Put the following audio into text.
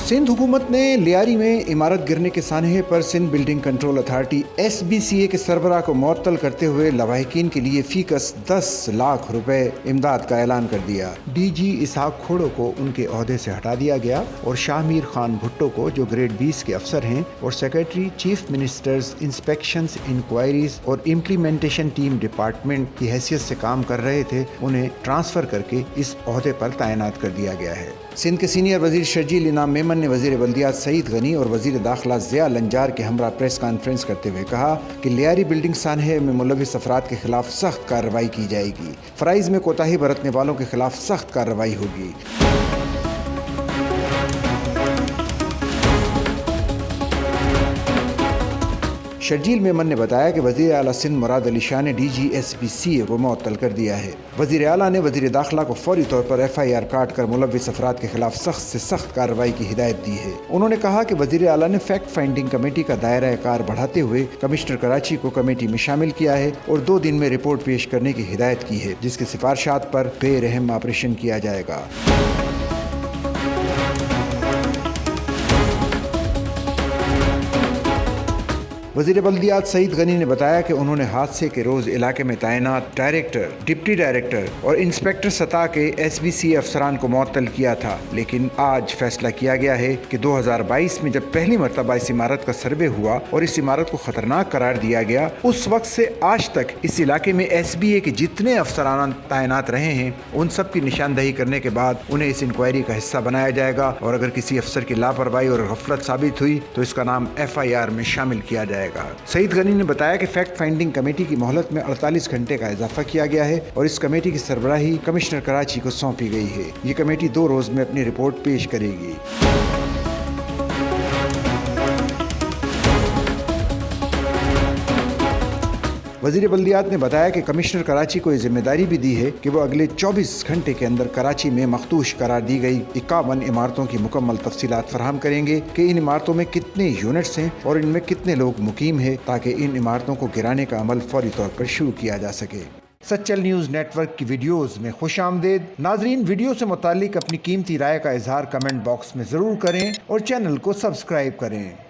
सिंध हुकूमत ने लियारी में इमारत गिरने के सानहे पर Sindh building control authority SBCA के सरबराह को मुअत्तल करते हुए लवाहिकीन के लिए फीकस 10 लाख रुपए इमदाद का ऐलान कर दिया। DG इसहाक खोड़ो को उनके ओहदे से हटा दिया गया और शाहमीर खान भुट्टो को, जो ग्रेड 20 के अफसर हैं और secretary chief ministers inspections inquiries और इम्प्लीमेंटेशन टीम डिपार्टमेंट की हैसियत से काम कर रहे थे, उन्हें ट्रांसफर करके इस ओहदे पर तैनात कर दिया गया है। सिंध के सीनियर वजीर शर्जील इनाम मेमन ने वजीर बल्दियात सईद गनी और वजीर दाखिला ज़िया लंजार के हमरा प्रेस कॉन्फ्रेंस करते हुए कहा कि लियारी बिल्डिंग सानहे में मुलविस अफराद के खिलाफ सख्त कार्रवाई की जाएगी। फराइज में कोताही बरतने वालों के खिलाफ सख्त कार्रवाई होगी। शर्जील मेमन ने बताया कि वज़ीर आला सिंध मुराद अली शाह ने DG SBCA को मुअत्तल कर दिया है। वज़ीर आला ने वज़ीर दाखिला को फौरी तौर पर FIR काट कर मुलविस अफराद के खिलाफ सख्त से सख्त कार्रवाई की हिदायत दी है। उन्होंने कहा कि वज़ीर आला ने फैक्ट फाइंडिंग कमेटी का दायरा कार बढ़ाते हुए कमिश्नर कराची को कमेटी में शामिल किया है और 2 दिन में रिपोर्ट पेश करने की हिदायत की है, जिसकी सिफारिशात पर बेरहम ऑपरेशन किया जाएगा। वज़ीर बल्दियात सईद गनी ने बताया कि उन्होंने हादसे के रोज़ इलाके में तैनात डायरेक्टर, डिप्टी डायरेक्टर और इंस्पेक्टर सतह के SBCA अफसरान को मुअत्तल किया था, लेकिन आज फैसला किया गया है कि 2022 में जब पहली मरतबा इस इमारत का सर्वे हुआ और इस इमारत को खतरनाक करार दिया गया, उस वक्त से आज तक इस इलाके में SBA के जितने अफसरान तैनात रहे हैं, उन सब की निशानदही करने के बाद उन्हें इस इंक्वायरी का हिस्सा बनाया जाएगा और अगर किसी अफसर की लापरवाही और गफलत साबित हुई तो इसका नाम FIR में शामिल किया जाएगा। सईद गनी ने बताया कि फैक्ट फाइंडिंग कमेटी की मोहलत में 48 घंटे का इजाफा किया गया है और इस कमेटी की सरबराही कमिश्नर कराची को सौंपी गई है। ये कमेटी 2 रोज में अपनी रिपोर्ट पेश करेगी। वज़ीर बल्दियात ने बताया कि कमिश्नर कराची को ये जिम्मेदारी भी दी है कि वो अगले 24 घंटे के अंदर कराची में मखदूश करार दी गई 51 इमारतों की मुकम्मल तफसीलात फराहम करेंगे कि इन इमारतों में कितने यूनिट्स हैं और इनमें कितने लोग मुकीम हैं, ताकि इन इमारतों को गिराने का अमल फौरी तौर पर शुरू किया जा सके। सच्चल न्यूज़ नेटवर्क की वीडियोज़ में खुश आमदेद। नाजरीन, वीडियो से मुतालिक अपनी कीमती राय का इजहार कमेंट बॉक्स में ज़रूर करें और चैनल को सब्सक्राइब करें।